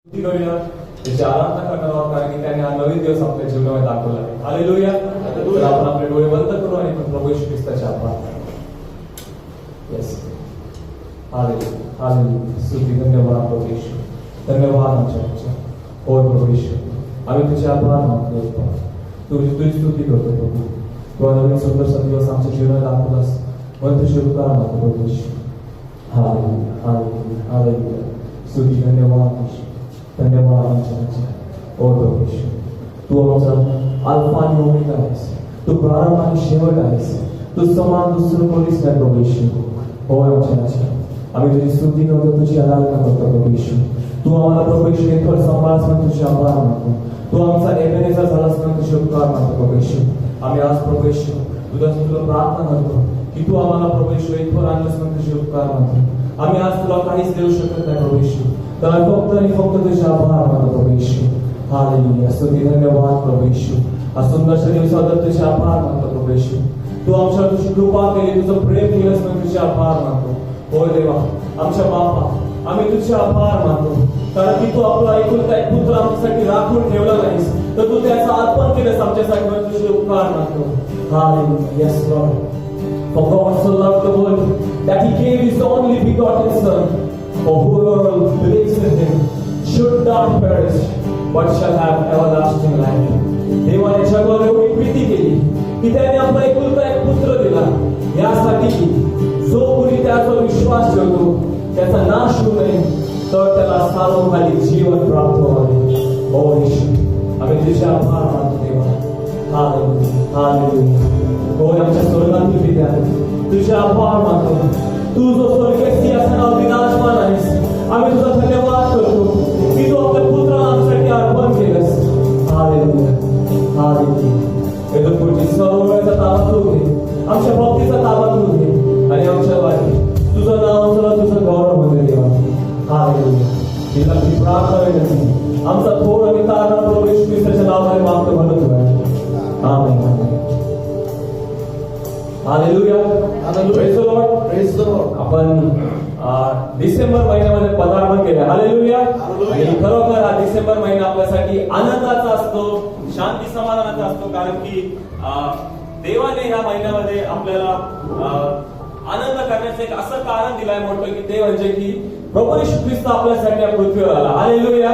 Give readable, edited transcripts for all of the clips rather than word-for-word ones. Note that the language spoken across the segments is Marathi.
करूया, त्याची आराधना करणार आहोत, कारण की त्याने हा नवीन दिवस आपल्या जीवनामध्ये दाखवला आहे. हालेलुया. तर आपण आपले डोळे बंद करू आणि प्रभू येशू ख्रिस्ताचे आभार. Yes, hallelujah, hallelujah. स्तुती, धन्यवाद प्रभू येशू, धन्यवाद आमच्या हो प्रभू येशू, आम्ही तुझे आभार मानतो. तुझी स्तुती करतो प्रभू. तू नवीन सुंदरसा दिवस आमच्या जीवनात दाखवलास म्हणून तुझे उपकार मानतो प्रभू येशू. Hallelujah, hallelujah, hallelujah. स्तुती, धन्यवाद येशू, धन्यवाद आमच्या ओ प्रभू येशू. तू आमचा अल्फा आणि ओमेगा आहेस. तू प्रारंभ आणि शेवट आहेस. तू समान दुसरं कोणीच नाही प्रभू येशू. हो आमच्या आम्ही तुझी स्तुती करतो, तुझी आराधना करतो प्रभू येशू. तू आम्हाला प्रभू येशू एकवर सांभाळास म्हणून तुझे आभार मानतो. तू आमचा एबेनेझर झालास म्हणून तुझे उपकार मानतो प्रभू येशू. आम्ही आज प्रभू येशू तुला प्रार्थना करतो की तू आम्हाला प्रभू येशू एकवर आणलंस म्हणून तुझे उपकार मानतो. आम्ही आज तुला काहीच देऊ शकत नाही प्रभू येशू, तर फक्त आणि फक्त तुझे आभार मानतो प्रभू येशू. हालेलुया. स्तुती, धन्यवाद प्रभू येशू. आज सुंदरच्या दिवसाबद्दल तुझे आभार मानतो प्रभू येशू. तू आमच्यावर तुझी कृपा केली, तुझं प्रेम केलंस म्हणून तुझे आभार मानतो. हो देवा, आमच्या बापा, आम्ही तुझे आभार मानतो, कारण की तू आपला एकुलता एक पुत्र आमच्यासाठी राखून ठेवला नाहीस, तर तू त्याचं अर्पण केलंस आमच्यासाठी म्हणून तुझे उपकार मानतो. Hallelujah. Yes Lord. For God so loved the world that he gave his only begotten Son, for whoever believes in him should not perish, but shall have everlasting life. देवाने जगावर एवढी प्रीती केली की त्याने आपला एकुलता एक पुत्र दिला, यासाठी की जो कोणी त्याचा विश्वास ठेवतो त्याचा नाश होऊ नये, तर त्याला सार्वकालिक जीवन प्राप्त व्हावे. ओ येशू, आम्ही तुझे आभार मानतो देवा. Hallelujah, hallelujah. हो आमच्या स्वर्गातील पित्या, तुझे आभार मानतो. तू जो स्वर्गीय सिंहासनावर विराजमान आहेस, आम्ही तुझा धन्यवाद करतो की तू आपल्या पुत्राला आमच्यासाठी अर्पण केलंस. Hallelujah, hallelujah. पुढची सर्व वेळेचा ताबा तू घे, आमच्या बाबतीचा ताबा तू घे, आणि आमच्या वाटी तुझं नाव तुला तुझं गौरव मध्ये देवा. हालेलुया. तिला ती प्रार्थना नाही, आमचा थोर आणि तारणा प्रभू येशू ख्रिस्ताच्या नावाने मागतो म्हणत आहे. Amen. Hallelujah, hallelujah. Praise the lord, praise the lord. आपण डिसेंबर महिन्यामध्ये पदार्पण केलं. हालेलुया. आणि खरोखर हा डिसेंबर महिना आपल्यासाठी आनंदाचा असतो, शांती समाधानाचा असतो, कारण की देवाने ह्या महिन्यामध्ये आपल्याला आनंद करण्याचं एक असं कारण दिलंय मोठं की ते म्हणजे की प्रभू येशू ख्रिस्त आपल्यासाठी या पृथ्वीवर आला. हालेलुया.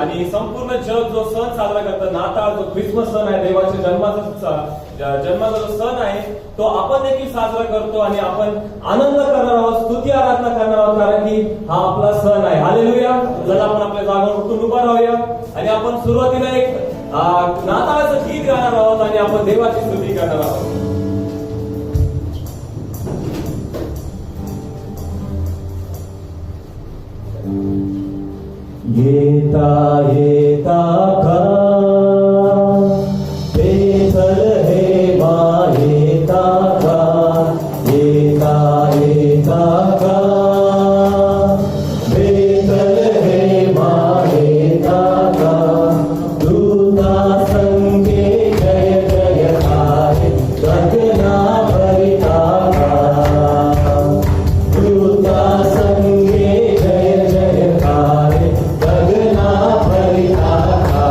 आणि संपूर्ण जग जो सण साजरा करतं, नाताळ जो ख्रिसमस सण आहे, देवाच्या जन्माचा जो सण आहे, तो आपण देखील साजरा करतो आणि आपण आनंद करणार आहोत, स्तुती आराधना करणार आहोत, कारण की हा आपला सण आहे. हालेलुया. जर आपण आपल्या जागेवर उठून उभा राहूया आणि आपण सुरुवातीला एक नाताळाचं गीत गाणार आहोत आणि आपण देवाची स्तुती करणार आहोत. येता येता का बेथलेहेमा येता का, येता येता का बेथलेहेमा येता का, दूता संगे जय जयकारे गगना भरिता का, दूता संगे जय जयकारे गगना भरिता का.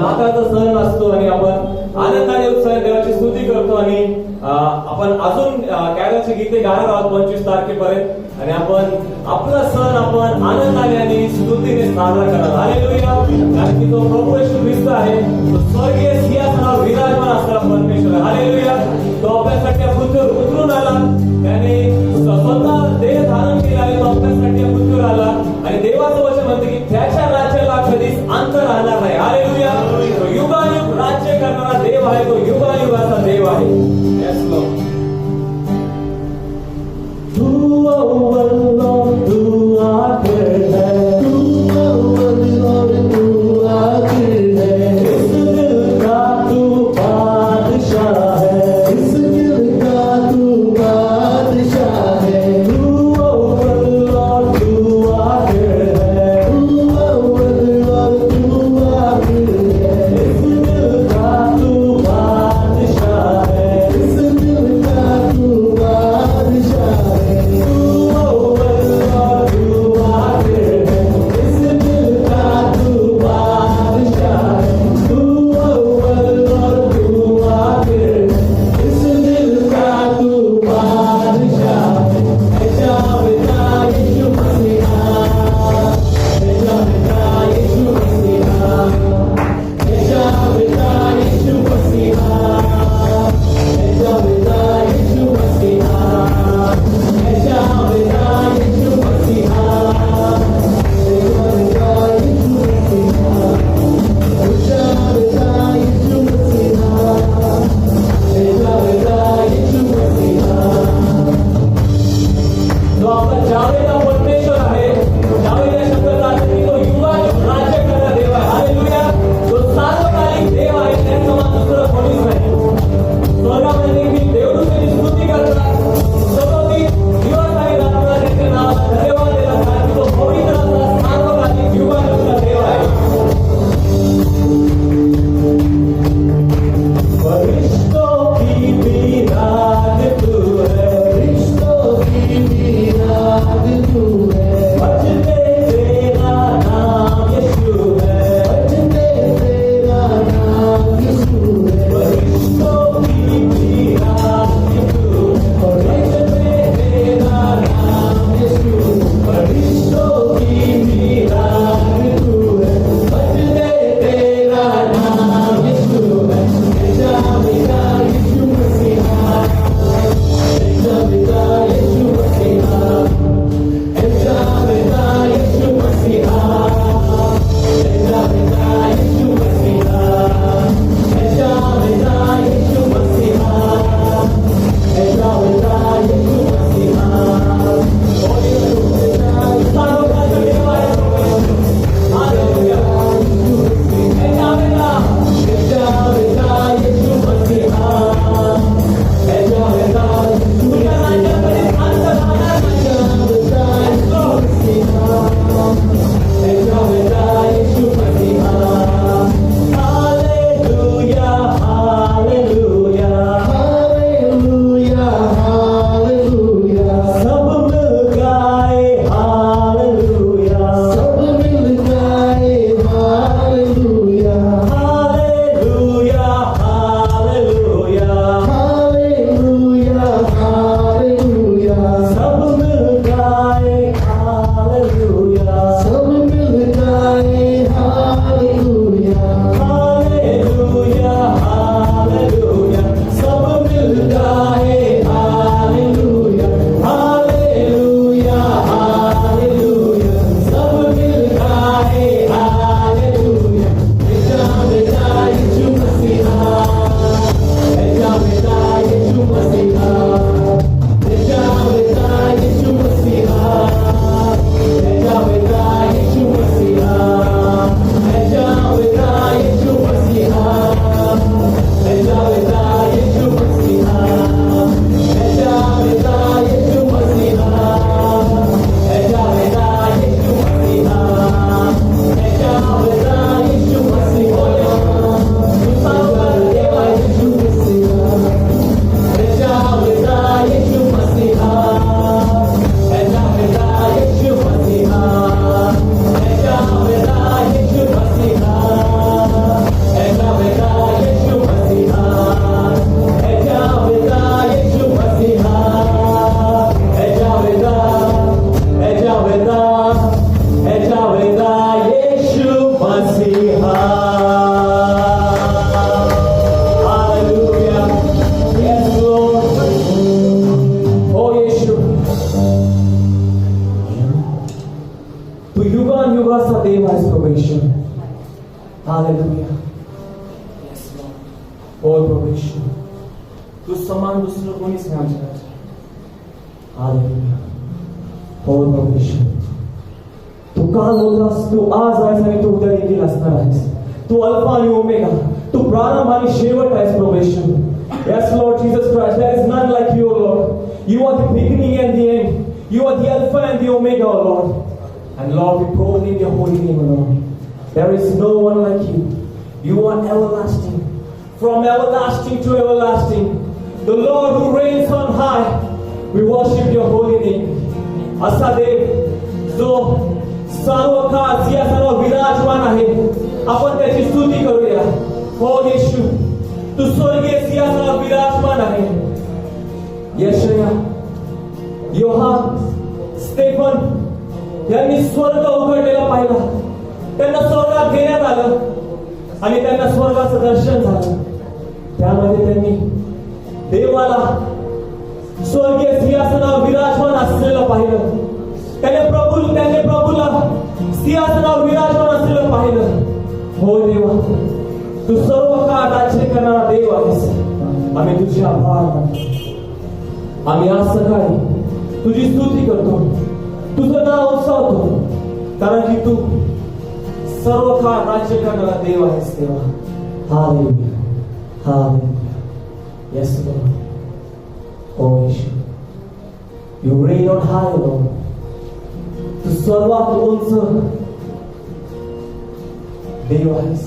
नाताळचा सण असतो आणि आपण आनंदाने उत्साहाने देवाची स्तुती करतो आणि आपण अजून कॅरलची गीते गाणार आहोत 25 तारखेपर्यंत आणि आपण आपला सण आपण आनंदाने आणि स्तुतीने साजरा करणार. हालेलुया. कारण की तो प्रभू येशू ख्रिस्त आहे, तो स्वर्गीय सिंहासनावर विराजमान असणारा परमेश्वर आहे. हालेलुया. तो आपल्यासाठी या पृथ्वीवर उतरून आला, त्याने स्वतः देह धारण केला आहे, तो आपल्यासाठी या पृथ्वीवर आला आणि देवाचं वचन म्हणते की त्याच्या राज्याला कधीच अंत राहणार नाही. हालेलुया. तो युगायुग राज्य करणारा देव आहे, तो युगायुगाचा देव आहे. Yes, Lord. तू अव्वल तू आखिर है, तू अव्वल तू आखिर है, इस दिल का और प्रभु यीशु तू समान दुसरं कोणीच नाही आमच्या राज्यात. हालेलुया. और प्रभु यीशु तू काल होतास, तू आज आहेस आणि तू उद्या देखील असणार आहेस. तू अल्फा आणि ओमेगा, तू प्रारंभ आणि शेवट आहेस प्रभु यीशु. Yes, Lord Jesus Christ, there is none like you, Lord. You are the beginning and the end. You are the Alpha and the Omega, Lord. And Lord, we proclaim your holy name, Lord. There is no one like you. You are everlasting. From everlasting to everlasting. The Lord who reigns on high. We worship your holy name. असा देव जो सर्व काळ सिंहासनावर विराजमान आहे, आपण त्याची स्तुती करूया. हो येशू, तू स्वर्गीय सिंहासनावर विराजमान आहे. यशया, योहान, स्टेफन यांनी स्वर्ग उघडलेला पाहिला. त्यांना स्वर्गात घेण्यात आलं आणि त्यांना स्वर्गाचं दर्शन झालं. त्यामध्ये त्यांनी देवाला स्वर्गीय सिंहासनावर विराजमान असलेलं पाहिलं. त्यांनी प्रभूला सिंहासनावर विराजमान असलेलं पाहिलं. हो देवा, तू सर्व काळ राज्य करणारा देव आहेस. आम्ही तुझे आभार मानतो. आम्ही आज सकाळी तुझी स्तुती करतो, तुझं नाव उंचावतो, कारण की तू सर्व काळ राज्य करणारा देव आहेस देवा. Hallelujah, hallelujah. Yes lord. Oh Yeshu, you reign on high lord. तू सर्वात उंच देव आहेस.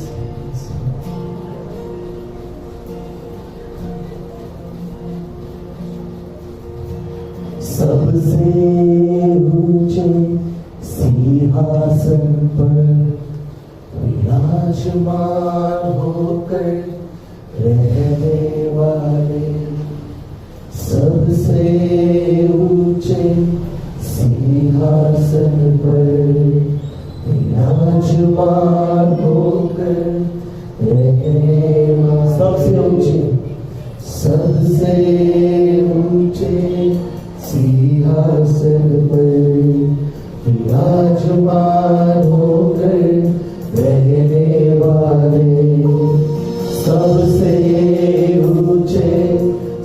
सबसे ऊंचे सिंहासन पर विराजमान होकर रहने वाले, सबसे ऊंचे सिंहासन पर विराजमान होकर रहने वाले, सबसे ऊंचे सिंहासन पर विराजमान होकर रहने वाले, सबसे ऊंचे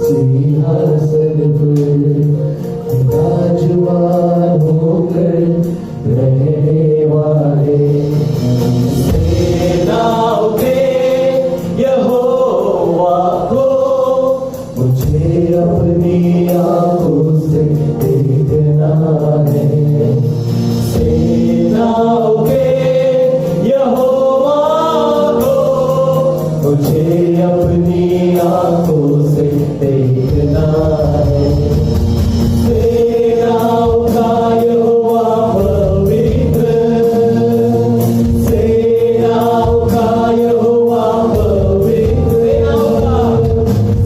सिंहासन पर विराजमान होकर रहने वाले, सेनाओं के यहोवा को मुझे अपनी आंखों से देखना है. सेनाओं के यहोवा को मुझे अपनी आंखों से देखना है. सेनाओं का यहोवा पवित्र, सेनाओं का यहोवा पवित्र,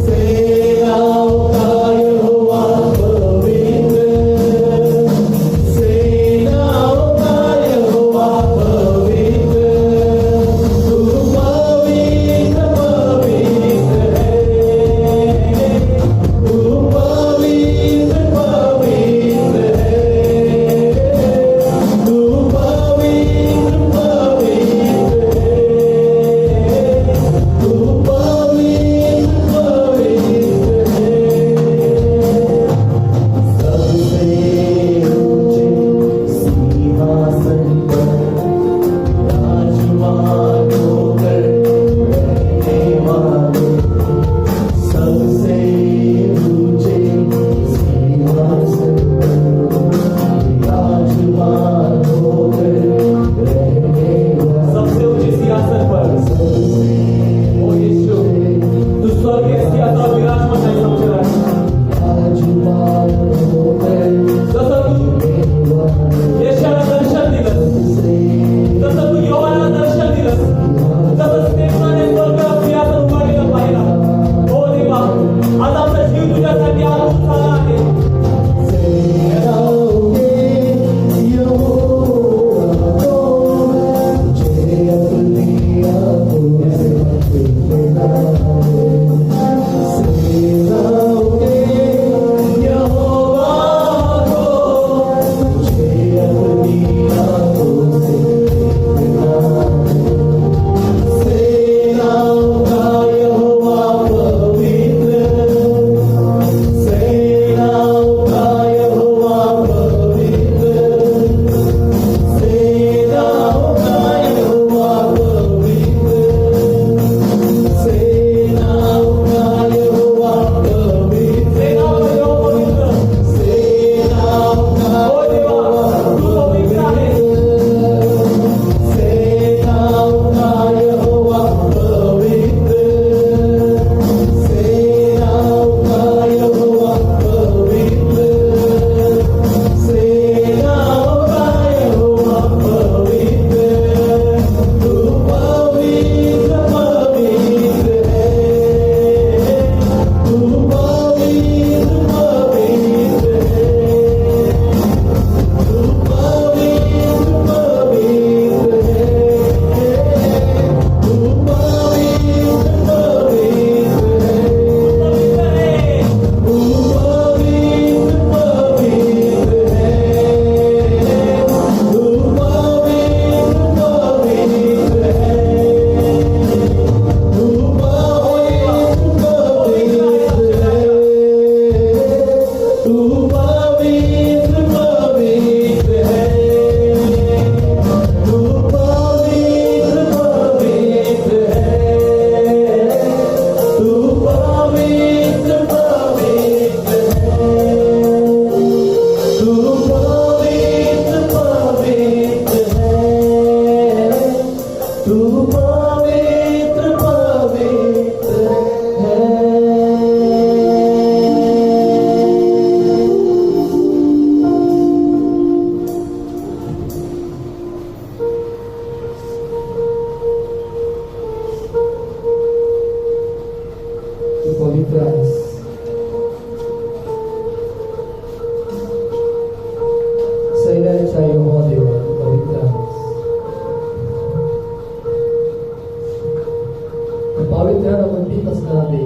सेनाओं का यहोवा पवित्र, सेनाओं का यहोवा पवित्र. तू पवित्र पवित्र है, तू पवित्र पवित्र है, तू पवित्र पवित्र है, तू पवित्र पवित्र है. सबसे ऊंचे सिंहासन पर विराजमान होकर रहने वाले, सबसे ऊंचे सिंहासन पर विराजमान होकर रहने वाले, सबसे ऊंचे सिंहासन पर ओ यीशु, तू स्वर्गीय सिंहासनावर विराजमान आहे आमच्या राज्यात. विराजमान होकर जसं तू यशाला दर्शन दिलं, जसं तू योहानाला दर्शन दिलं, तसं स्टेफनाने स्वर्गात सिंहासन उभारलेलं पाहिला. हो देवा, आज आमचा जीव तुझ्यासाठी आतून झाला आहे. सेनाओं के यहोवा को मुझे अपनी आंखों से देखना है. सेनाओं के यहोवा को मुझे अपनी आंखों से देखना है. सेनाओं का यहोवा पवित्र मंदिर कसं दे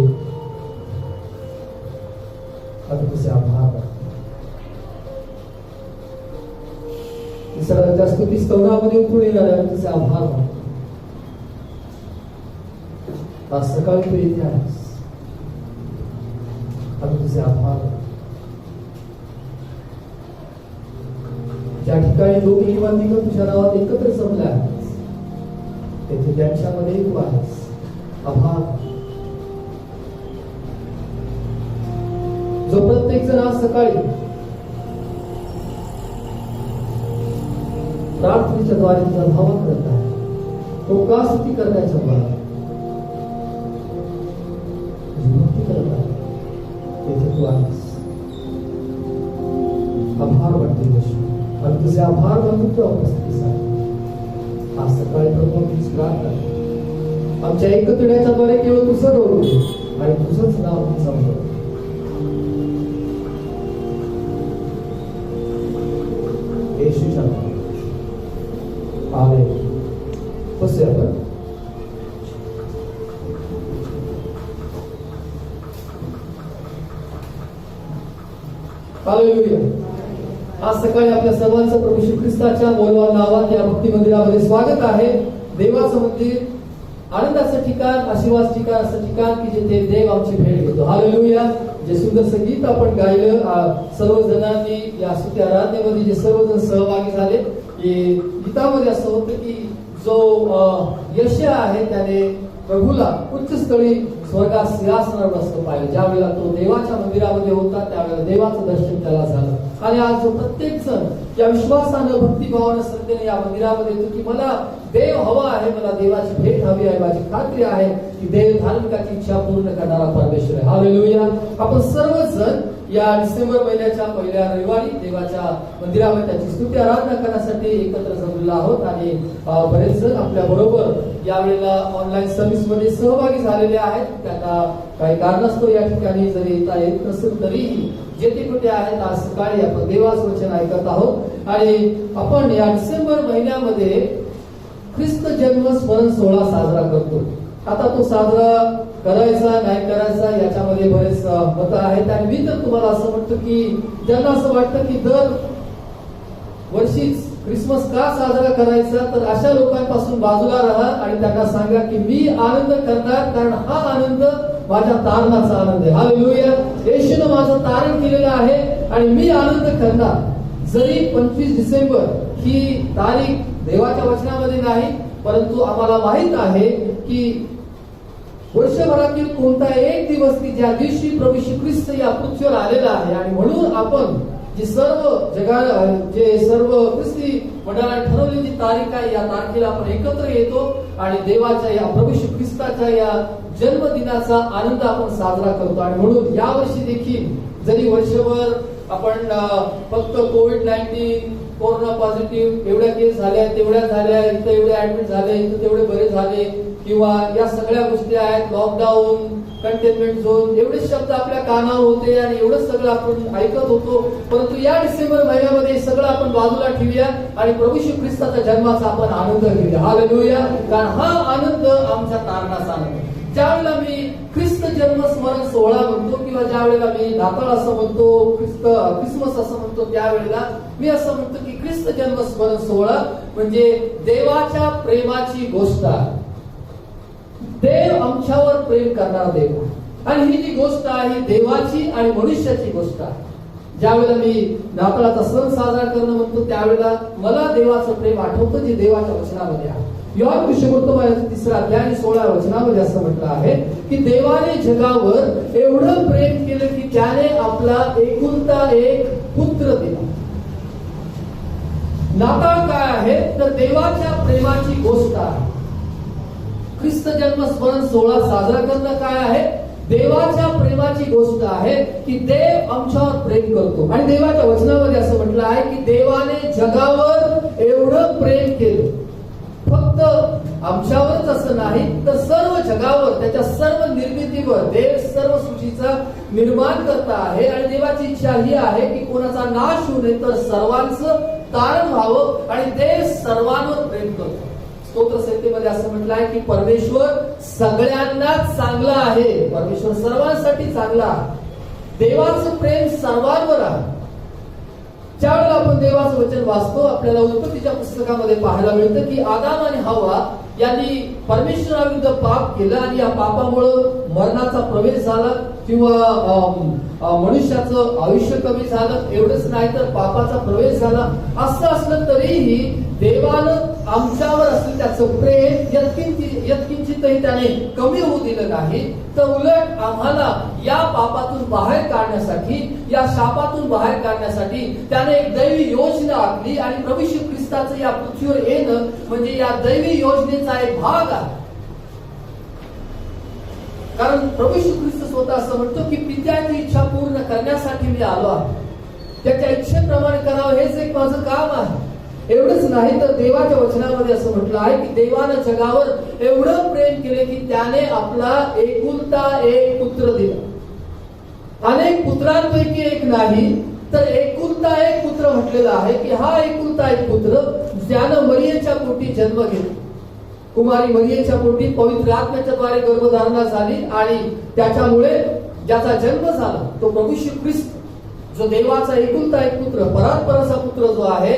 आता तुझे आभार सगळ्या स्तुती स्तवनामध्ये उतरून येणाऱ्या तुझे आभार मानतो. आज सकाळी तू येथे आहेस आता तुझे आभार. ज्या ठिकाणी लोक किंवा तिघ तुझ्या नावात एकत्र जमले आहेत तेथे त्यांच्यामध्ये तू आहेस. आभार. जो प्रत्येक जण आज सकाळी प्रार्थनेच्या द्वारे तुझा धावा करत आहे तो का स्तुती करण्याच्या द्वारे भक्ती करत आहे तेथे तू आहेस. आभार वाटते यशू आणि तुझे आभार मानतो तुझ्या उपस्थितीसाठी. आज सकाळी प्रभू तुझी प्रार्थना आमच्या एकत्रिण्याच्या द्वारे केवळ तुझं गौरव आणि तुझंच नाव आम्ही समजतो. येशूच्या नावात आमेन. बसूया आपण. हालेलुया. आज सकाळी आपल्या सर्वांचं प्रभू श्री ख्रिस्ताच्या मौल्यवान नावात या भक्ती मंदिरामध्ये स्वागत आहे. देवाचं मंदिर आनंदाचं ठिकाण, आशीर्वाद ठिकाण, असं ठिकाण की जिथे देव आमची भेट घेतो. हालेलुया. जे सुंदर संगीत आपण गायलं सर्व जणांनी या स्तुती आराधनेमध्ये जे सर्वजण सहभागी झाले की गीतामध्ये असं होतं की जो यशया आहे त्याने प्रभूला उच्चस्थळी स्वर्गात सिंहासनावर बसलं पाहिलं. ज्या वेळेला तो देवाच्या मंदिरामध्ये होता त्यावेळेला देवाचं दर्शन त्याला झालं. आणि आज जो प्रत्येक जण या विश्वासानं भक्तिभावानं श्रद्धेने या मंदिरामध्ये येतो की मला देव हवा आहे, मला देवाची भेट हवी आहे, माझी खात्री आहे की देव धार्मिकाची इच्छा पूर्ण करणारा परमेश्वर आहे. हालेलुया. आपण सर्वजण या डिसेंबर महिन्याच्या पहिल्या रविवारी देवाच्या मंदिरामध्ये त्याची स्तुती आराधना करण्यासाठी एकत्र जमलेलो आहोत. आणि बरेच जण आपल्या बरोबर यावेळेला ऑनलाईन सर्व्हिस मध्ये सहभागी झालेले आहेत. त्यांना काही कारणास्तव या ठिकाणी जरी येता येत नसेल तरीही जेथे कुठे आहेत आज सकाळी आपण देवाचं वचन ऐकत आहोत. आणि आपण या डिसेंबर महिन्यामध्ये ख्रिस्त जन्म स्मरण सोहळा साजरा करतो. आता तो साजरा करायचा नाही करायचा याच्यामध्ये बरेच मत आहेत. आणि मी तर तुम्हाला असं म्हणतो की ज्यांना असं वाटतं की दर वर्षीच ख्रिसमस का साजरा करायचा तर अशा लोकांपासून बाजूला राहा आणि त्यांना सांगा की मी आनंद करणार, कारण हा आनंद माझ्या तारणाचा आनंद आहे. हालेलुया. येशूने माझं तारण केलेलं आहे आणि मी आनंद करणार. जरी 25 डिसेंबर ही तारीख देवाच्या वचनामध्ये नाही, परंतु आम्हाला माहित आहे की वर्षभरातील कोणता एक दिवस की ज्या दिवशी प्रभू श्री ख्रिस्त या पृथ्वीवर आलेला आहे. आणि म्हणून आपण जी सर्व जे सर्व ख्रिस्ती मंडळाने ठरवलेली जी तारीख आहे या तारखेला आपण एकत्र येतो आणि देवाच्या या प्रभू श्री ख्रिस्ताच्या या जन्मदिनाचा आनंद आपण साजरा करतो. आणि म्हणून यावर्षी देखील जरी वर्षभर आपण फक्त कोविड-19 कोरोना पॉझिटिव्ह एवढ्या केस झाल्या, तेवढ्या झाल्या, इथं एवढे ऍडमिट झाले, इथं तेवढे बरे झाले, किंवा या सगळ्या गोष्टी आहेत, लॉकडाऊन, कंटेनमेंट झोन, एवढे शब्द आपल्या कानावर होते आणि एवढं सगळं आपण ऐकत होतो. परंतु या डिसेंबर महिन्यामध्ये सगळं आपण बाजूला ठेवूया आणि प्रभू श्री ख्रिस्ताच्या जन्माचा आपण आनंद घेऊया. हालेलुया. कारण हा आनंद आमच्या तारणाचा आनंद. ज्यावेळेला मी ख्रिस्त जन्म स्मरण सोहळा म्हणतो किंवा ज्या वेळेला मी नाताळ असं म्हणतो, ख्रिसमस असं म्हणतो, त्यावेळेला मी असं म्हणतो की ख्रिस्त जन्म स्मरण सोहळा म्हणजे देवाच्या प्रेमाची गोष्ट आहे. देव आमच्यावर प्रेम करणारा देव आणि ही जी गोष्ट आहे देवाची आणि मनुष्याची गोष्ट आहे. ज्यावेळेला मी नाताळाचा सण साजरा करणं म्हणतो त्यावेळेला मला देवाचं प्रेम आठवतं जे देवाच्या वचनामध्ये आहे. योहान सुसमाचार 3 अध्याय आणि 16 वचनामध्ये असं म्हटलं आहे की देवाने जगावर एवढं प्रेम केलं की त्याने आपला एकुलता एक पुत्र दिला. नाताळ काय आहे तर देवाच्या प्रेमाची गोष्ट आहे. ख्रिस्त जन्म स्मरण सोहळा साजरा करणं काय आहे? देवाच्या प्रेमाची गोष्ट आहे की देव आमच्यावर प्रेम करतो. आणि देवाच्या वचनामध्ये असं म्हटलं आहे की देवाने जगावर एवढं प्रेम केलं. फक्त आमच्यावरच असं नाही तर सर्व जगावर, त्याच्या सर्व निर्मितीवर देव सर्व सृष्टीचा निर्माण करता आहे. आणि देवाची इच्छा ही आहे की कोणाचा नाश होऊ नये तर सर्वांचं तारण व्हावं आणि देव सर्वांवर प्रेम करतो. स्तोत्र संहितेमध्ये असं म्हटलं आहे की परमेश्वर सगळ्यांनाच चांगला आहे. परमेश्वर सर्वांसाठी चांगला आहे. देवाचं प्रेम सर्वांवर आहे. ज्यावेळेला आपण देवाचं वचन वाचतो, आपल्याला उत्पत्तीच्या पुस्तकामध्ये पाहायला मिळतं की आदाम आणि हव्वा यांनी परमेश्वराविरुद्ध पाप केलं आणि या पापामुळे मरणाचा प्रवेश झाला किंवा मनुष्याचं आयुष्य कमी झालं. एवढंच नाही तर पापाचा प्रवेश झाला. असं असलं तरीही देवानं आमच्यावर असलेलं त्याचं प्रेम यत्किंचितही त्याने कमी होऊ दिलं नाही. तर उलट आम्हाला या पापातून बाहेर काढण्यासाठी, या शापातून बाहेर काढण्यासाठी त्याने एक दैवी योजना आखली आणि प्रभू येशू ख्रिस्ताचं या पृथ्वीवर येणं म्हणजे या दैवी योजनेचा एक भाग आहे. कारण प्रभू येशू ख्रिस्त स्वतः असं म्हणतो की पित्याची इच्छा पूर्ण करण्यासाठी मी आलो आहे. त्याच्या इच्छेप्रमाणे करावं हेच एक माझं काम आहे. एवढंच नाही तर देवाच्या वचनामध्ये असं म्हटलं आहे की देवानं जगावर एवढं प्रेम केले की त्याने आपला एकुलता एक पुत्र दिला. अनेक पुत्रांपैकी एक नाही तर एकुलता एक पुत्र म्हटलेला आहे की हा एकुलता एक पुत्र ज्यानं मरियेच्या पोटी जन्म घेतला. कुमारी मरियेच्या पोटी पवित्र आत्म्याच्या द्वारे गर्भधारणा झाली आणि त्याच्यामुळे ज्याचा जन्म झाला तो प्रभू येशू ख्रिस्त, जो देवाचा एकुलता एक पुत्र, परात्पराचा पुत्र जो आहे,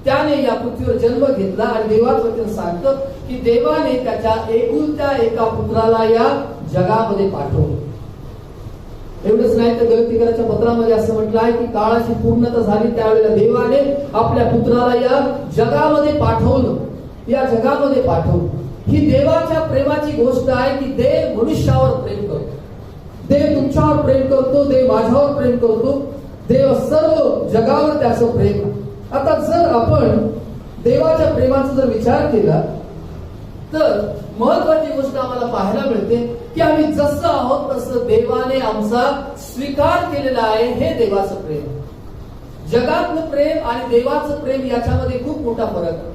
त्याने या पृथ्वीवर जन्म घेतला. आणि देवाचं वचन सांगतं की देवाने त्याच्या एकुलत्या एका पुत्राला या जगामध्ये पाठवलं. एवढंच नाही तर गलतीकराच्या पत्रामध्ये असं म्हटलं आहे की काळाची पूर्णता झाली त्यावेळेला देवाने आपल्या पुत्राला या जगामध्ये पाठवलं. या जगामध्ये पाठवलं. ही देवाच्या प्रेमाची गोष्ट आहे की देव मनुष्यावर प्रेम करतो. देव तुमच्यावर प्रेम करतो. देव माझ्यावर प्रेम करतो. देव सर्व जगावर त्याचं प्रेम. आता जर आपण देवाच्या प्रेमाचा जर विचार केला तर महत्वाची गोष्ट आम्हाला पाहायला मिळते की आम्ही जसं आहोत तसं देवाने आमचा स्वीकार केलेला आहे. हे देवाचं प्रेम. जगातलं प्रेम आणि देवाचं प्रेम याच्यामध्ये खूप मोठा फरक आहे.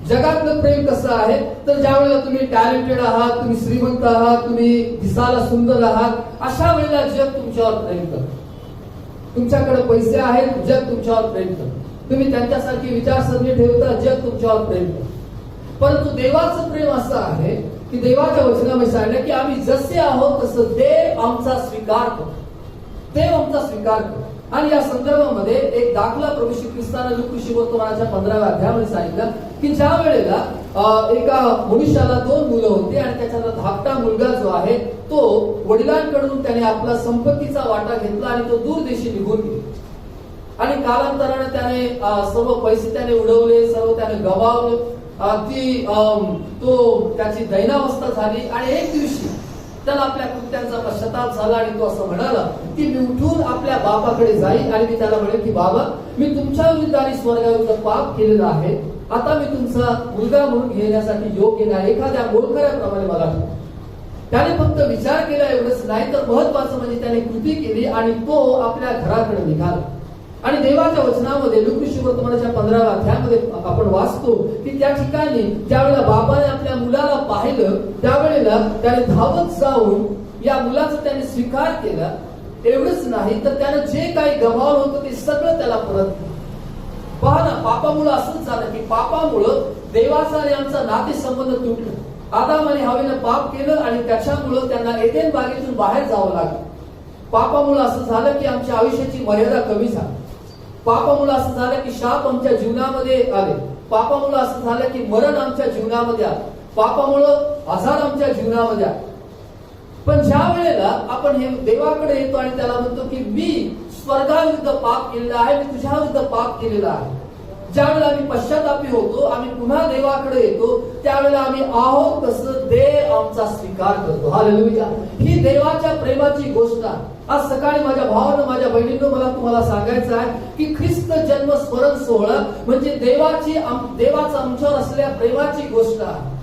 जगातलं प्रेम कसं आहे तर ज्या वेळेला तुम्ही टॅलेंटेड आहात, तुम्ही श्रीमंत आहात, तुम्ही दिसायला सुंदर आहात, अशा वेळेला जग तुमच्यावर प्रेम करतं. तुमच्याकडे पैसे आहेत, जग तुमच्यावर प्रेम करतं. तुम्ही त्यांच्यासारखी विचारसरणी ठेवता, जग तुमच्यावर प्रेम करतं. परंतु देवाचं प्रेम असं आहे की देवाच्या वचनामध्ये सांगितलं की आम्ही जसे आहोत तसं देव आमचा स्वीकार करतो. देव आमचा स्वीकार करतो. आणि या संदर्भामध्ये एक दाखला प्रभू येशू ख्रिस्ताने लूका सुवर्तमानाच्या 15व्या अध्यायामध्ये सांगितलं की ज्या वेळेला एका मनुष्याला 2 मुलं होती आणि त्याच्यातला धाकटा मुलगा जो आहे तो वडिलांकडून त्याने आपला संपत्तीचा वाटा घेतला आणि तो दूर देशी निघून गेला. आणि कालांतराने त्याने सर्व पैसे त्याने उडवले, सर्व त्याने गमावले. त्याची दैनावस्था झाली आणि एक दिवशी त्याला आपल्या कृत्यांचा पश्चाताप झाला आणि तो असं म्हणाला की मी उठून आपल्या बापाकडे जाईल आणि मी त्याला म्हणेन की बाबा, मी तुमच्या विरुद्ध आणि स्वर्गाविरुद्ध पाप केलेलं आहे. आता मी तुमचा मुलगा म्हणून घेण्यासाठी योग्य नाही. एखाद्या मोलकऱ्याप्रमाणे मला ठेवा. त्याने फक्त विचार केला एवढंच नाही तर महत्वाचं म्हणजे त्याने कृती केली आणि तो आपल्या घराकडे निघाला. आणि देवाच्या वचनामध्ये लूका सुवर्तमानाच्या 15व्या अध्यायामध्ये आपण वाचतो की त्या ठिकाणी ज्यावेळेला बाबाने आपल्या मुलाला पाहिलं त्यावेळेला त्याने धावत जाऊन या मुलाचा त्याने स्वीकार केला. एवढंच नाही तर त्यानं जे काही गमावलं होतं ते सगळं त्याला परत केलं. पहा ना, पापामुळे असंच झालं की पापामुळं देवाचा आणि आमचा नातेसंबंध तुटला. आदाम आणि हव्वाने पाप केलं आणि त्याच्यामुळं त्यांना एदेन बागेतून बाहेर जावं लागलं. पापामुळे असं झालं की आमच्या आयुष्याची मर्यादा कमी झाली. पापामुळे असं झालं की शाप आमच्या जीवनामध्ये आले. पापामुळे असं झालं की मरण आमच्या जीवनामध्ये आलं. पापामुळं आजार आमच्या जीवनामध्ये आले. पण ज्या वेळेला आपण हे देवाकडे येतो आणि त्याला म्हणतो की मी स्वर्गाविरुद्ध पाप केलेला आहे, मी तुझ्या विरुद्ध पाप केलेला आहे. ज्यावेळेला आम्ही पश्चातापी होतो, आम्ही पुन्हा देवाकडे येतो, त्यावेळेला आम्ही आहोत तसं देव आमचा स्वीकार करतो. हालेलुया. ही देवाच्या प्रेमाची गोष्ट आहे. आज सकाळी माझ्या भावानं, माझ्या बहिणीनं मला तुम्हाला सांगायचं आहे की ख्रिस्त जन्म स्मरण सोहळा म्हणजे देवाचा आमच्यावर असलेल्या प्रेमाची गोष्ट आहे.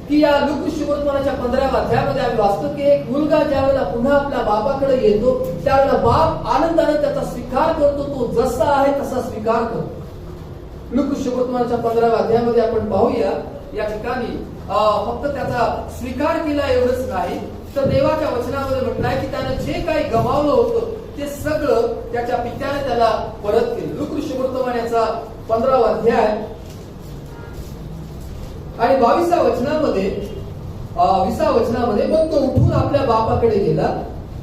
की या लूका सुवर्तमानाच्या 15व्या अध्यायामध्ये आम्ही वाचतो की एक मुलगा ज्यावेळेला पुन्हा आपल्या बापाकडे येतो त्यावेळेला बाप आनंदाने त्याचा स्वीकार करतो. तो जसा आहे तसा स्वीकार करतो. लूका सुवर्तमानाच्या 15व्या अध्यायामध्ये आपण पाहूया. या ठिकाणी फक्त त्याचा स्वीकार केला एवढंच नाही तर देवाच्या वचनामध्ये म्हटलंय की त्याने जे काही गमावलं होतं ते सगळं त्याच्या पित्याने त्याला परत केलं. लूका सुवर्तमानाचा 15वा अध्याय आणि 22व्या वचनामध्ये 20व्या वचनामध्ये मग तो उठून आपल्या बापाकडे गेला.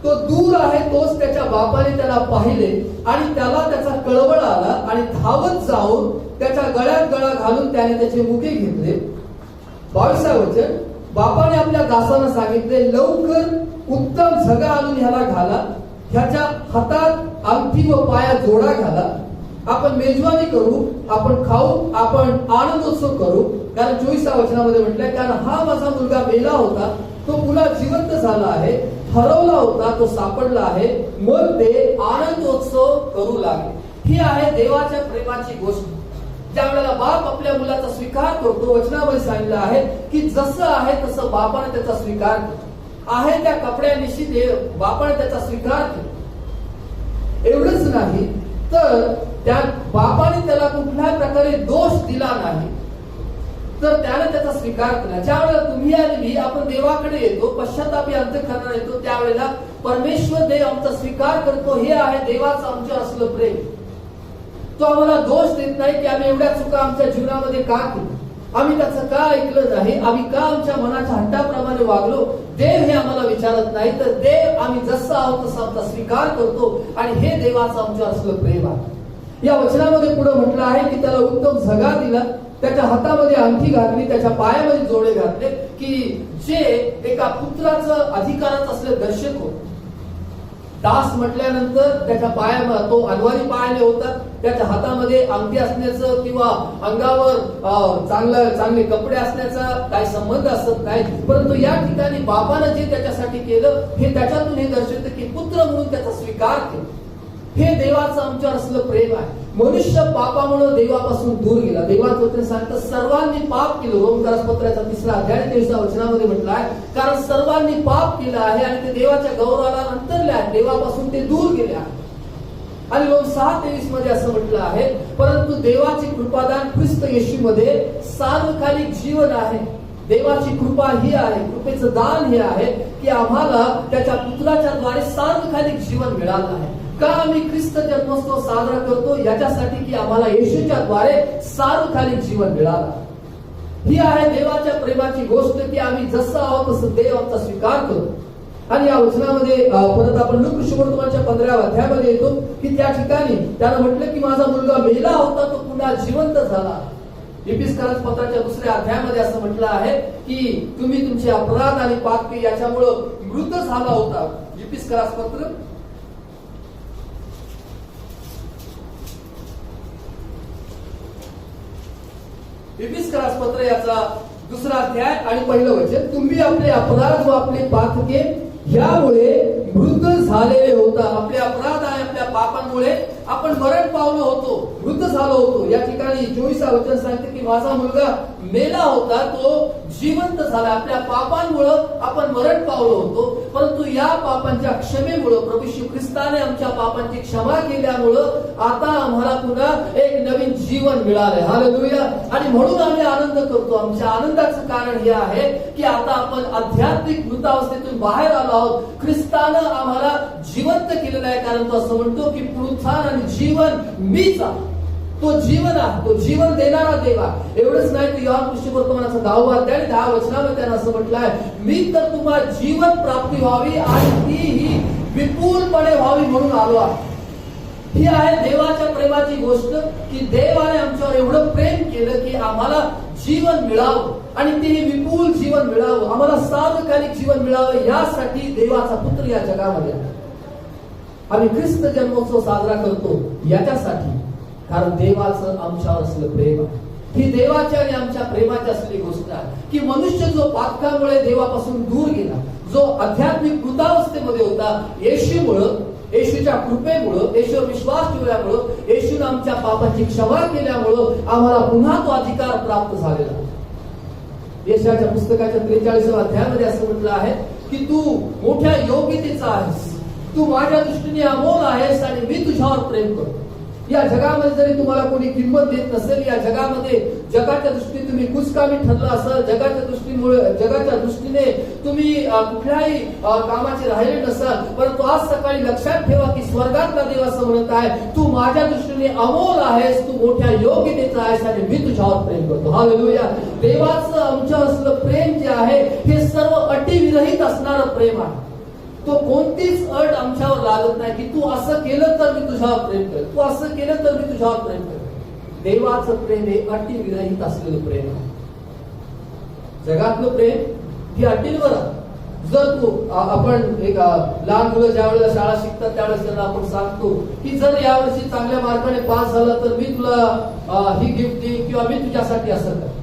तो दूर आहे तोच त्याच्या बापाने त्याला पाहिले आणि त्याला त्याचा कळवळ आला आणि धावत जाऊन त्याच्या गळ्यात गळा घालून त्याने त्याचे मुके घेतले. 22वं वचन, बापाने आपल्या दासांना सांगितले, लवकर उत्तम झगा आणून ह्याला घाला, ह्याच्या हातात अंगठी व पायात जोडा घाला, आपण मेजवानी करू, आपण खाऊ, आपण आनंदोत्सव करू. कारण 24व्या वचनामध्ये म्हटलंय, कारण हा माझा मुलगा मेला होता, तो पुन्हा जिवंत झाला आहे, हरवला होता, तो सापडला आहे. मग ते आनंदोत्सव करू लागले. ही आहे देवाच्या प्रेमाची गोष्ट. ज्या वेळेला बाप आपल्या मुलाचा स्वीकार करतो, वचनामध्ये सांगितलं आहे की जसं आहे तसं बापाने त्याचा स्वीकार केला आहे. त्या कपड्यानिशी बापाने त्याचा स्वीकार केला. एवढंच नाही तर त्या बापाने त्याला कुठल्याही प्रकारे दोष दिला नाही, तर त्याने त्याचा स्वीकार केला. ज्या वेळेला तुम्ही आणि मी आपण देवाकडे येतो, पश्चातापी अंतःकरणाने येतो, त्यावेळेला परमेश्वर देव आमचा स्वीकार करतो. हे आहे देवाचं आमच्यावर असलं प्रेम. तो आम्हाला दोष देत नाही की आम्ही एवढ्या चुका आमच्या जीवनामध्ये का केली, आम्ही त्याचं का ऐकलं नाही, आम्ही का आमच्या मनाच्या हट्टाप्रमाणे वागलो. देव हे आम्हाला विचारत नाही, तर देव आम्ही जसं आहोत तसं आमचा स्वीकार करतो. आणि हे देवाचं आमच्यावर असलं प्रेम आहे. या वचनामध्ये पुढे म्हटलं आहे की त्याला उत्तम झगा दिला, त्याच्या हातामध्ये अंगठी घातली, त्याच्या पायामध्ये जोडे घातले, की जे एका पुत्राचं अधिकारात असले दर्शक होत. दास म्हटल्यानंतर त्याच्या पाया तो अनवारी पायाने होता, त्याच्या हातामध्ये अंगठी असण्याचं किंवा अंगावर चांगले कपडे असण्याचा काही संबंध असत नाही. परंतु या ठिकाणी बापानं जे त्याच्यासाठी केलं हे त्याच्यातून हे दर्शवतं की पुत्र म्हणून त्याचा स्वीकार केला. हे देवाचं आमच्यावर असलं प्रेम आहे. मनुष्य पापामुळे देवापासून दूर गेला. देवाचं वचन सांगतं सर्वांनी पाप केलं. रोमकरास पत्राचा 3रा अध्याय 23व्या वचनामध्ये म्हटलं आहे, कारण सर्वांनी पाप केलं आहे आणि ते देवाच्या गौरवाला अंतरले आहे, देवापासून ते दूर गेले आहे. आणि रोम 6:23 मध्ये असं म्हटलं आहे, परंतु देवाची कृपादान ख्रिस्त येशूमध्ये सार्वकालिक जीवन आहे. देवाची कृपा ही आहे, कृपेचं दान हे आहे की आम्हाला त्याच्या पुत्राच्या द्वारे सार्वकालिक जीवन मिळालं आहे. का आम्ही ख्रिस्त जन्मोत्सव साजरा करतो? याच्यासाठी की आम्हाला येशूच्या द्वारे सार्वकालिक जीवन मिळालं. ही आहे देवाच्या प्रेमाची गोष्ट की आम्ही जसं आहोत तसं देव आमचा स्वीकार करतो. आणि या वचनामध्ये परत आपण लूक सुवर्तमानच्या 15व्या अध्यायामध्ये येतो की त्या ठिकाणी त्यानं म्हटलं की माझा मुलगा मेला होता, तो पुन्हा जिवंत झाला. इफिसकरास पत्राच्या 2ऱ्या अध्यायामध्ये असं म्हटलं आहे की तुम्ही तुमचे अपराध आणि पाप याच्यामुळे मृत झाला होता. इफिसकरास पत्र 2 याचा 2रा अध्याय आणि 1लं वचन, तुम्ही आपले अपराध व आपले पातके यामुळे मृत झालेले होता. आपले अपराध आणि आपल्या पापांमुळे आपण मरण पावलो होतो, मृत झालो होतो. या ठिकाणी 24व्या वचन सांगते की माझा मुलगा मेला होता, तो जिवंत झाला. आपल्या पापांमुळे आपण मरण पावलो होतो, परंतु या पापांच्या क्षमेमुळे प्रभू श्री ख्रिस्ताने आमच्या पापांची क्षमा केल्यामुळं आता आम्हाला पुन्हा एक नवीन जीवन मिळालंय. हालेलुया. आणि म्हणून आम्ही आनंद करतो. आमच्या आनंदाचं कारण हे आहे की आता आपण आध्यात्मिक मृतावस्थेतून बाहेर आलो आहोत. ख्रिस्तानं आम्हाला जिवंत केलेलं आहे. कारण तो असं म्हणतो की पुनरुत्थान आणि जीवन मीच आहे. तो जीवन आहे, तो जीवन देणारा देव आहे. एवढंच नाही तर योहान सुवर्तमानाचा 10वा अध्याय 10 वचनामध्ये त्यानं असं म्हटलं आहे, मी तर तुम्हाला जीवन प्राप्ती व्हावी आणि तीही विपुलपणे व्हावी म्हणून आलो आहे. ही आहे देवाच्या प्रेमाची गोष्ट की देवाने आमच्यावर एवढं प्रेम केलं की आम्हाला जीवन मिळावं आणि तेही विपुल जीवन मिळावं, आम्हाला सार्वकालिक जीवन मिळावं. यासाठी देवाचा पुत्र या जगामध्ये आम्ही ख्रिस्त जन्मोत्सव साजरा करतो याच्यासाठी, कारण देवाचं आमच्यावर असलं प्रेम आहे. ही देवाच्या आणि आमच्या प्रेमाची असलेली गोष्ट आहे की मनुष्य जो पातकामुळे देवापासून दूर गेला, जो आध्यात्मिक मृतावस्थेमध्ये होता, येशूमुळं, येशूच्या कृपेमुळं, येशूवर विश्वास ठेवल्यामुळं, येशूने आमच्या पापाची क्षमा केल्यामुळं आम्हाला पुन्हा तो अधिकार प्राप्त झालेला. यशाच्या पुस्तकाच्या 43व्या अध्यायामध्ये असं म्हटलं आहे की तू मोठ्या योग्यतेचा आहेस, तू माझ्या दृष्टीने अमोल आहेस आणि मी तुझ्यावर प्रेम करतो. या जगामध्ये जरी तुम्हाला कोणी किंमत देत नसेल, या जगामध्ये जगाच्या दृष्टीने तुम्ही कुचकामी ठरलं असाल, जगाच्या दृष्टीने तुम्ही कुठल्याही कामाचे राहिले नसाल, परंतु आज सकाळी लक्षात ठेवा की स्वर्गातला देव असं म्हणत आहे, तू माझ्या दृष्टीने अमोल आहेस, तू मोठ्या योग्यतेचा आहेस आणि मी तुझ्यावर प्रेम करतो. हालेलुया. देवाचं आमच्या असलं प्रेम जे आहे हे सर्व अटीविरहित असणारं प्रेम आहे. तो कोणतीच अट आमच्यावर लागत नाही की तू असं केलं तर मी तुझ्यावर प्रेम करेन, तू असं केलं तर मी तुझ्यावर प्रेम करेन. देवाचं प्रेम हे अटीविरहित असलेलं प्रेम आहे. जगातलं प्रेम ही अटींवर आहे. जर तू आपण एक लहान मुलं ज्या वेळेला शाळा शिकतात त्यावेळेस त्यांना आपण सांगतो की जर यावर्षी चांगल्या मार्काने पास झाला तर मी तुला ही गिफ्ट देईन किंवा मी तुझ्यासाठी असं कर.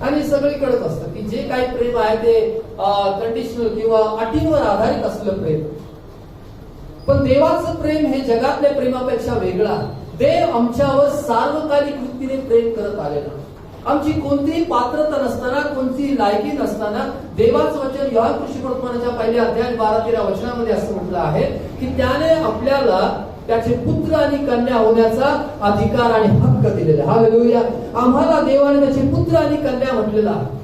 आणि सगळीकडेच असतं की जे काही प्रेम आहे ते कंडिशनल किंवा अटींवर आधारित असलेलं प्रेम. पण देवाचं प्रेम हे जगातल्या प्रेमापेक्षा वेगळं आहे. देव आमच्यावर सार्वकालिक वृत्तीने प्रेम करत आलेला. आमची कोणतीही पात्रता नसताना, कोणतीही लायकी नसताना देवाचं वचन योहान कृष्णवर्तमानाच्या पहिल्या अध्याय 12-13 वचनामध्ये असं म्हटलं आहे की त्याने आपल्याला त्याचे पुत्र आणि कन्या होण्याचा अधिकार आणि हक्क दिलेला. हालेलुया. आम्हाला देवाने त्याचे पुत्र आणि कन्या म्हटलेला आहे.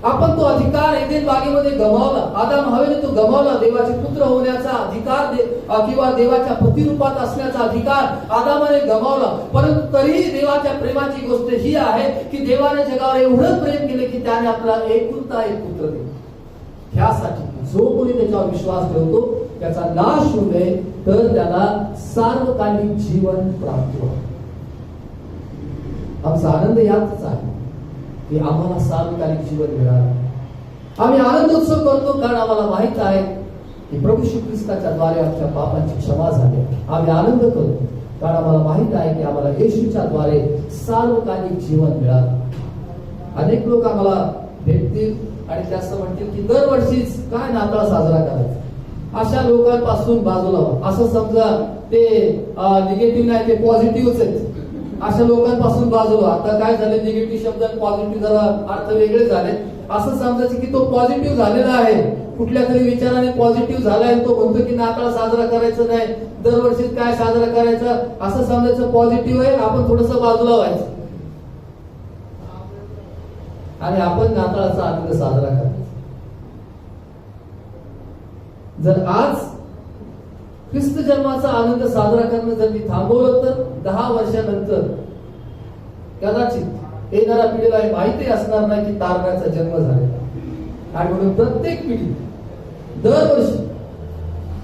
आपण तो अधिकार एदेन बागेमध्ये गमावला. आदाम हवेने तो गमावला. देवाचे पुत्र होण्याचा अधिकार किंवा देवाच्या प्रतिरूपात असण्याचा अधिकार आदामाने गमावला. परंतु तरीही देवाच्या प्रेमाची गोष्ट ही आहे की देवाने जगावर एवढं प्रेम केले की त्याने आपला एकुलता एक पुत्र दिला. ह्यासाठी जो कोणी त्याच्यावर विश्वास ठेवतो त्याचा नाश होऊ नये तर त्याला सार्वकालिक जीवन प्राप्त व्हावं. आमचा आनंद यातच आहे की आम्हाला सार्वकालिक जीवन मिळालं. आम्ही आनंदोत्सव करतो कारण आम्हाला माहित आहे की प्रभू श्री ख्रिस्ताच्या द्वारे आमच्या पापांची क्षमा झाली. आम्ही आनंद करतो कारण आम्हाला माहित आहे की आम्हाला येशूच्या द्वारे सार्वकालिक जीवन मिळालं. अनेक लोक आम्हाला भेटतील आणि ते असं म्हणतील की दरवर्षीच काय नाताळ साजरा करायचा. अशा लोकांपासून बाजूला व्हा. असं समजा ते निगेटिव्ह नाही, ते पॉझिटिव्हच आहेत. अशा लोकांपासून बाजूला. आता काय झाले, निगेटिव्ह शब्द आणि पॉझिटिव्ह जरा अर्थ वेगळे झाले. असं समजायचं की तो पॉझिटिव्ह झालेला आहे, कुठल्या तरी विचाराने पॉझिटिव्ह झालाय, तो म्हणतो की नाताळ साजरा करायचं नाही, दरवर्षीच काय साजरा करायचं, असं समजायचं पॉझिटिव्ह आहे. आपण थोडस बाजूला व्हायचं आणि आपण नाताळाचा आनंद साजरा करायचा. जर आज ख्रिस्त जन्माचा आनंद साजरा करणं जर मी थांबवलं तर 10 वर्षानंतर कदाचित येणाऱ्या पिढीला हे माहिती असणार नाही की तारणाचा जन्म झालेला. आणि म्हणून प्रत्येक पिढी दरवर्षी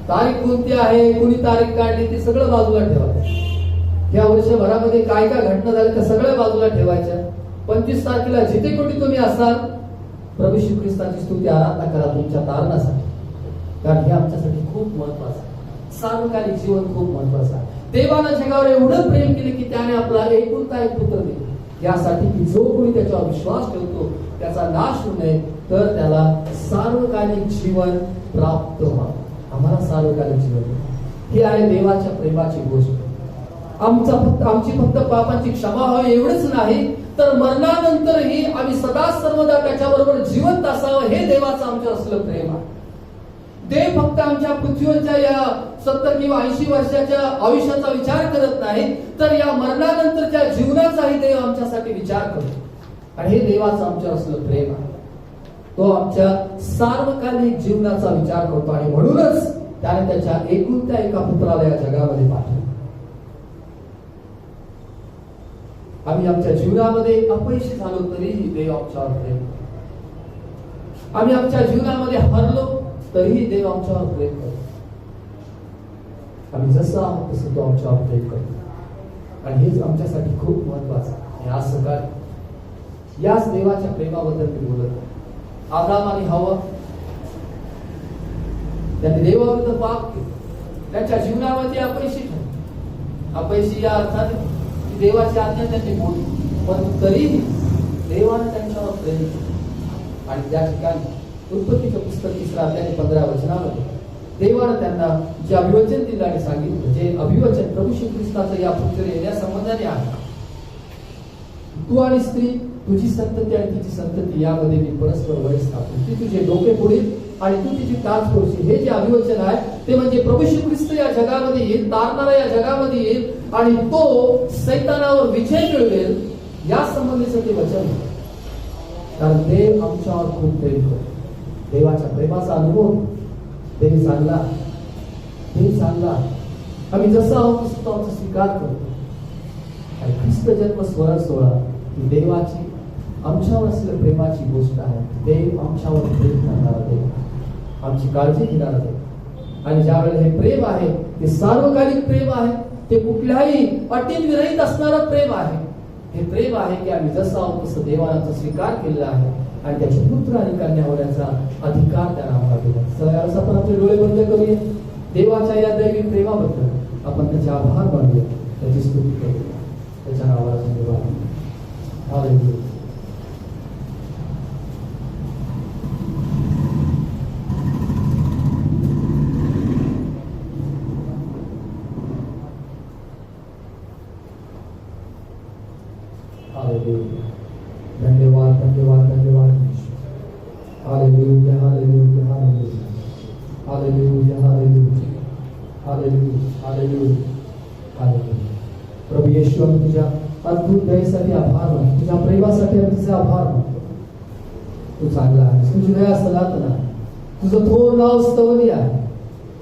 तारीख कोणती आहे, कुणी तारीख काढली, ते सगळं बाजूला ठेवायचं. या वर्षभरामध्ये काय काय घटना झाल्या त्या सगळ्या बाजूला ठेवायच्या. 25 तारखेला जिथे कुठे तुम्ही असाल प्रभू श्री ख्रिस्ताची स्तुती आराधना करा तुमच्या तारणासाठी. कारण हे आमच्यासाठी खूप महत्वाचं आहे. सार्वकालिक जीवन खूप महत्वाचं आहे. देवानं जगावर एवढं प्रेम केले की त्याने आपला एकुलता एक पुत्र दिला. यासाठी की जो कोणी त्याच्यावर विश्वास ठेवतो त्याचा नाश होऊ नये तर त्याला सार्वकालिक जीवन प्राप्त व्हावं. आम्हाला सार्वकालिक जीवन ही आहे देवाच्या प्रेमाची गोष्ट. आमची फक्त पापांची क्षमा व्हावी एवढंच नाही तर मरणानंतरही आम्ही सदा सर्वदा त्याच्याबरोबर जिवंत असावं हे देवाचं आमच्या असलं प्रेम आहे. देव फक्त आमच्या पृथ्वीवरच्या या 70 किंवा 80 वर्षाच्या आयुष्याचा विचार करत नाही तर या मरणानंतरच्या जीवनाचाही देव आमच्यासाठी विचार करतो. आणि हे देवाचं आमच्या असलं प्रेम आहे. तो आमच्या सार्वकालिक जीवनाचा विचार करतो आणि म्हणूनच त्याने त्याच्या एकुलत्या एका पुत्राला या जगामध्ये पाठवलं. आम्ही आमच्या जीवनामध्ये अपयशी झालो तरीही देव आमच्यावर प्रेम करतो. आम्ही आमच्या जीवनामध्ये हरलो तरीही देव आमच्यावर प्रेम करतो. आम्ही जसं आहोत तसं तो आमच्यावर प्रेम करतो. आणि हेच आमच्यासाठी खूप महत्वाचं आहे. आज सकाळी याच देवाच्या प्रेमाबद्दल मी बोलत आहे. आदाम आणि हव्वा त्यांनी देवाविरुद्ध पाप केले. त्यांच्या जीवनामध्ये अपयशी ठरले. अपयशी या अर्थाने देवाची आज्ञा त्यांनी मोडली, पण तरीही देवाने त्यांच्यावर प्रेम केले. आणि त्या ठिकाणी उत्पत्तीचं पुस्तक 3 अध्याय 15 वचनामध्ये देवाने त्यांना जे अभिवचन दिलं आणि सांगितलं, जे अभिवचन प्रभू श्री ख्रिस्ताचं या पृथ्वीवर येण्या संबंधाने आहे. तू आणि स्त्री, तुझी संतती आणि तिची संतती यामध्ये मी परस्पर वैर स्थापन. ती तुझे डोके पुढील आणि तू तिची काच फोडशील. हे जे अभिवचन आहे ते म्हणजे प्रभू येशू ख्रिस्त या जगामध्ये येईल, तारणारा या जगामध्ये येईल आणि तो सैतानावर विजय मिळवेल, या संबंधीचं ते वचन आहे. कारण देव आमच्यावर खूप प्रेम करतो. देवाच्या प्रेमाचा अनुभव देव सांगला आम्ही जसं आहोत तसं तो आमचा स्वीकार करतो. आणि ख्रिस्त जन्म स्मरण सोहळा ही देवाची आमच्यावर असलेल्या प्रेमाची गोष्ट आहे. देव आमच्यावर प्रेम करणारा देव, आमची काळजी घेणारा देव. आणि ज्यावेळेला हे प्रेम आहे ते सार्वकालिक प्रेम आहे, ते कुठल्याही अटीत विरहित असणारं प्रेम आहे. हे प्रेम आहे की आम्ही जसं आहोत तसं देवाचा स्वीकार केलेला आहे आणि त्याचे पुत्र आणि कन्या होण्याचा अधिकार त्यांना आम्हाला दिला. चला यावेळेस आपण आपले डोळे बंद करूया. देवाच्या या दैवी प्रेमाबद्दल आपण त्याचे आभार मानूया, त्याची स्तुती करूया, त्याच्या नावाला धन्यवाद. हालेलुया. धन्यवाद धन्यवाद धन्यवाद. Hallelujah hallelujah hallelujah hallelujah hallelujah hallelujah hallelujah hallelujah. प्रभू येशू आम्ही तुझ्या अद्भुत दयेसाठी आभार मानतो, तुझ्या प्रेमासाठी आम्ही तुझे आभार मानतो. तू चांगला आहेस, तुझी दया सनातन आहे, तुझं थोर नाव स्तवनीय आहे.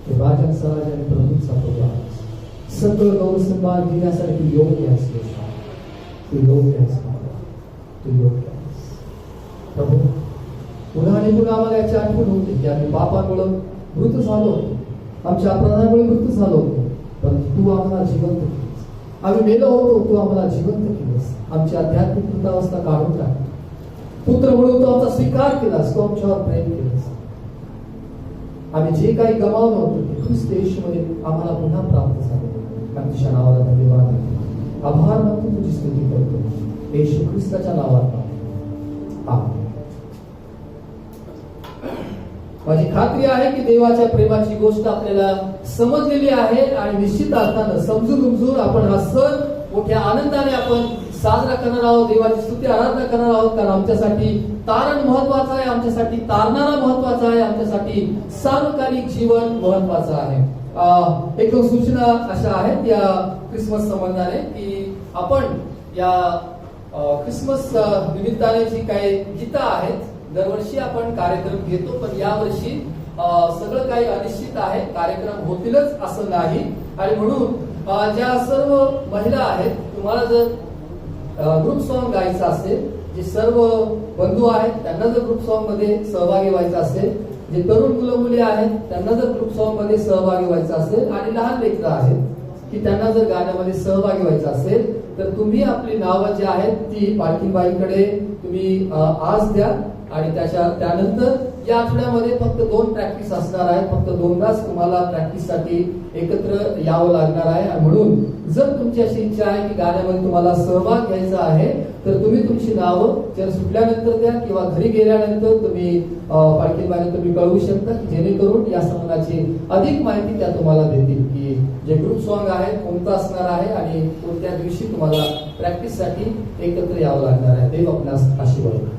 ते राजन सराज आणि प्रभूंचा प्रभू आहेस. सगळं गौरव सन्मान घेण्यासाठी तू योग्य आहेस. तू योग्य आहेस, तू योग्य आहेस. प्रभू पुन्हा आणि पुन्हा आम्हाला याची आठवण होते की आम्ही पापामुळे मृत झालो होतो, आमच्या अपराधामुळे मृत झालो होतो, परंतु तू आम्हाला जिवंत केलीस. आम्ही मेलो होतो, तू आम्हाला जिवंत केलीस. आमची आध्यात्मिक मृतावस्था काढून टाकली. पुत्र म्हणून तू आमचा स्वीकार केलास, तू आमच्यावर प्रेम केलास. आम्ही जे काही गमावलं होतं ते ख्रिस्त येशूमध्ये आम्हाला पुन्हा प्राप्त झाले. आम्ही तुझ्या नावाला धन्यवाद, आभार मानतो, तुझी स्तुती करतो येशू ख्रिस्ताच्या नावात. आमेन. माझी खात्री आहे की देवाच्या प्रेमाची गोष्ट आपल्याला समजलेली आहे आणि निश्चित अर्थानं समजून उमजून आपण हा सण मोठ्या आनंदाने आपण साजरा करणार आहोत, देवाची स्तुती आराधना करणार आहोत. कारण आमच्यासाठी तारण महत्वाचं आहे, आमच्यासाठी तारणारा महत्वाचा आहे, आमच्यासाठी सार्वकालिक जीवन महत्वाचं आहे. एक दोन सूचना अशा आहेत या ख्रिसमस संबंधाने की आपण या ख्रिसमस निमित्ताने जी काही गीतं आहेत, दरवर्षी आपण कार्यक्रम घेतो, पण यावर्षी सगळं काही अनिश्चित आहे, कार्यक्रम होतीलच असं नाही. आणि म्हणून ज्या सर्व महिला आहेत, तुम्हाला जर ग्रुप सॉन्ग गायचं असेल, जे सर्व बंधू आहेत त्यांना जर ग्रुप सॉन्ग मध्ये सहभागी व्हायचं असेल, जे तरुण मुलं मुली आहेत त्यांना जर ग्रुप सॉन्ग मध्ये सहभागी व्हायचं असेल, आणि लहान लेकरं आहेत की त्यांना जर गाण्यामध्ये सहभागी व्हायचं असेल, तर तुम्ही आपली नावं जी आहेत ती पालखीबाईकडे तुम्ही आज द्या. आणि त्यानंतर या आठवड्यामध्ये फक्त 2 प्रॅक्टिस असणार आहेत, फक्त 2दाच तुम्हाला प्रॅक्टिससाठी एकत्र यावं लागणार आहे. आणि म्हणून जर तुमची अशी इच्छा आहे की गाण्यामध्ये तुम्हाला सहभाग घ्यायचा आहे, तर तुम्ही तुमची नावं जर सुटल्यानंतर द्या किंवा घरी गेल्यानंतर तुम्ही पालखीबाईंना तुम्ही कळवू शकता, की जेणेकरून या संबंधाची अधिक माहिती त्या तुम्हाला देतील की जे ग्रुप सॉन्ग आहे कोणतं असणार आहे आणि कोणत्या दिवशी तुम्हाला प्रॅक्टिससाठी एकत्र यावं लागणार आहे. देव आपणास आशीर्वाद.